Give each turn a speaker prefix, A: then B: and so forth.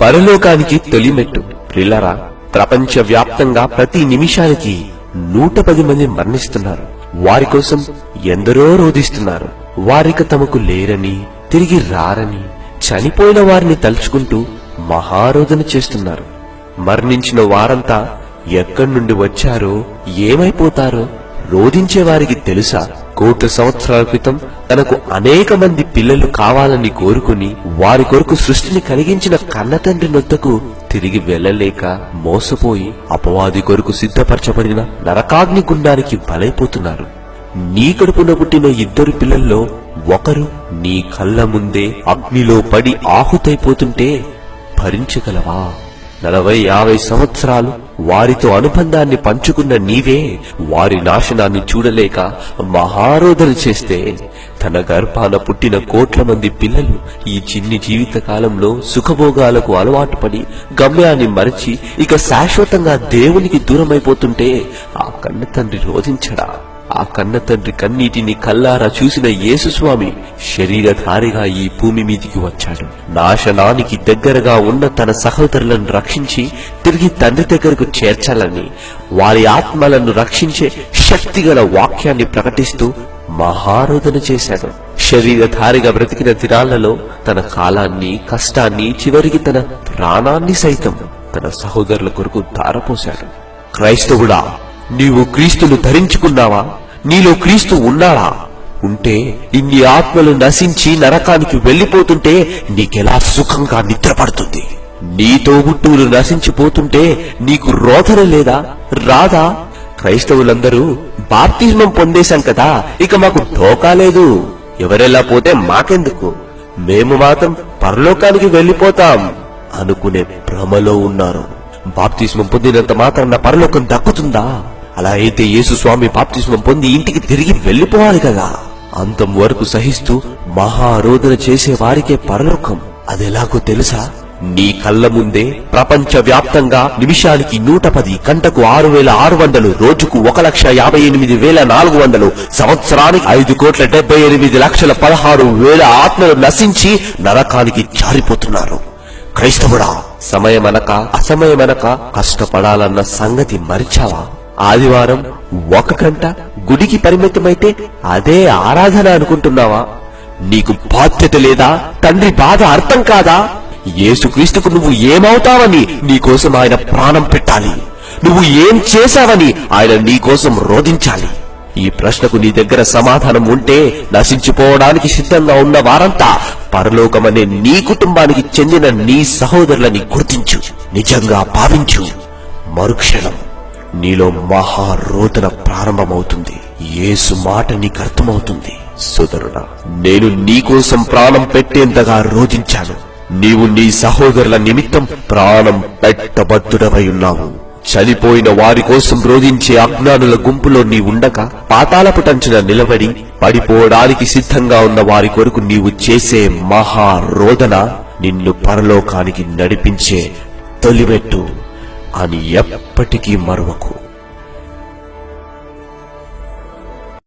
A: పరలోకానికి తొలిమెట్టు. ప్రియులారా, ప్రపంచ వ్యాప్తంగా ప్రతి నిమిషానికి 110 మంది మరణిస్తున్నారు. వారి కోసం ఎందరో రోధిస్తున్నారు. వారిక తమకు లేరని, తిరిగి రారని, చనిపోయిన వారిని తలుచుకుంటూ మహారోదన చేస్తున్నారు. మరణించిన వారంతా ఎక్కడి నుండి వచ్చారో, ఏమైపోతారో రోధించే వారికి తెలుసా? కోట్ల సంవత్సరాల క్రితం తనకు అనేక మంది పిల్లలు కావాలని కోరుకుని వారి కొరకు సృష్టిని కలిగించిన కన్నతండ్రి నొద్దకు తిరిగి వెళ్లలేక మోసపోయి అపవాది కొరకు సిద్ధపరచబడిన నరకాగ్ని గుండానికి బలైపోతున్నారు. నీ కడుపున పుట్టిన 2 పిల్లల్లో ఒకరు నీ కళ్ళ ముందే అగ్నిలో పడి ఆహుతైపోతుంటే భరించగలవా? 40-50 సంవత్సరాలు వారితో అనుబంధాన్ని పంచుకున్న నీవే వారి నాశనాన్ని చూడలేక మహారోదన చేస్తే, తన గర్భాన పుట్టిన కోట్ల మంది పిల్లలు ఈ చిన్ని జీవిత కాలంలో సుఖభోగాలకు అలవాటు పడి గమ్యాన్ని మరచి ఇక శాశ్వతంగా దేవునికి దూరమైపోతుంటే ఆ కన్న తండ్రి రోధించడా? ఆ కన్న తండ్రి కన్నీటిని కల్లారా చూసిన యేసుస్వామి శరీరధారిగా ఈ భూమి మీదికి వచ్చాడు. నాశనానికి దగ్గరగా ఉన్న తన సహోదరులను రక్షించి తిరిగి తండ్రి దగ్గరకు చేర్చాలని, వారి ఆత్మలను రక్షించే శక్తిగల వాక్యాన్ని ప్రకటిస్తూ మహారోదన చేశాడు. శరీరధారిగా బ్రతికిన దినాలలో తన కాలాన్ని, కష్టాన్ని, చివరికి తన ప్రాణాన్ని సైతం తన సహోదరుల కొరకు ధారపోశాడు. క్రైస్తవుడా, నీవు క్రీస్తును ధరించుకున్నావా? నీలో క్రీస్తు ఉన్నాడా? ఉంటే ఇన్ని ఆత్మలు నశించి నరకానికి వెళ్లిపోతుంటే నీకెలా సుఖంగా నిద్రపడుతుంది? నీతో బుట్టువులు నశించిపోతుంటే నీకు రోదన లేదా, రాదా? క్రైస్తవులందరూ బాప్తిస్మం పొందేశాం కదా, ఇక మాకు ఢోకా లేదు, ఎవరెలా పోతే మాకెందుకు, మేము మాత్రం పరలోకానికి వెళ్లిపోతాం అనుకునే భ్రమలో ఉన్నారు. బాప్తిస్మం పొందినంత మాత్రాన పరలోకం దక్కుతుందా? అలా అయితే యేసుస్వామి బాప్తిస్మం పొంది ఇంటికి తిరిగి వెళ్లిపోవాలి కదా. అంతం వరకు సహిస్తూ మహారోదన చేసే వారికే పరలోకం. అదెలాగో తెలుసా? నీ కళ్ళ ముందే ప్రపంచ వ్యాప్తంగా నిమిషానికి 110, గంటకు 6600, రోజుకు 1,58,400, సంవత్సరానికి 5,78,16,000 ఆత్మలు నశించి నరకానికి జారిపోతున్నారు. క్రైస్తవుడా, సమయమనక అసమయమనక కష్టపడాలన్న సంగతి మరిచావా? ఆదివారం 1 గంట గుడికి పరిమితమైతే అదే ఆరాధన అనుకుంటున్నావా? నీకు బాధ్యత లేదా? తండ్రి బాధ అర్థం కాదా? యేసుక్రీస్తుకు నువ్వు ఏమవుతావని నీకోసం ఆయన ప్రాణం పెట్టాలి. నువ్వు ఏం చేశావని ఆయన నీకోసం రోధించాలి. ఈ ప్రశ్నకు నీ దగ్గర సమాధానం ఉంటే నశించిపోవడానికి సిద్ధంగా ఉన్న వారంతా పరలోకమనే నీ కుటుంబానికి చెందిన నీ సహోదరులని గుర్తించు, నిజంగా భావించు. మరుక్షణం నీలో మహారోదన ప్రారంభమవుతుంది. యేసు మాట నీకు అర్థమవుతుంది. సోదరుడా, నేను నీకోసం ప్రాణం పెట్టేంతగా రోధించాను. నీవు నీ సహోదరుల నిమిత్తం ప్రాణం పెట్టబద్దుడవై ఉన్నావు. చనిపోయిన వారి కోసం రోధించే అజ్ఞానుల గుంపులో నీ ఉండగా పాతాళపుటంచున నిలబడి పడిపోవడానికి సిద్ధంగా ఉన్న వారి కొరకు నీవు చేసే మహారోదన నిన్ను పరలోకానికి నడిపించే తొలిమెట్టు అని ఎప్పటికీ మరువకు.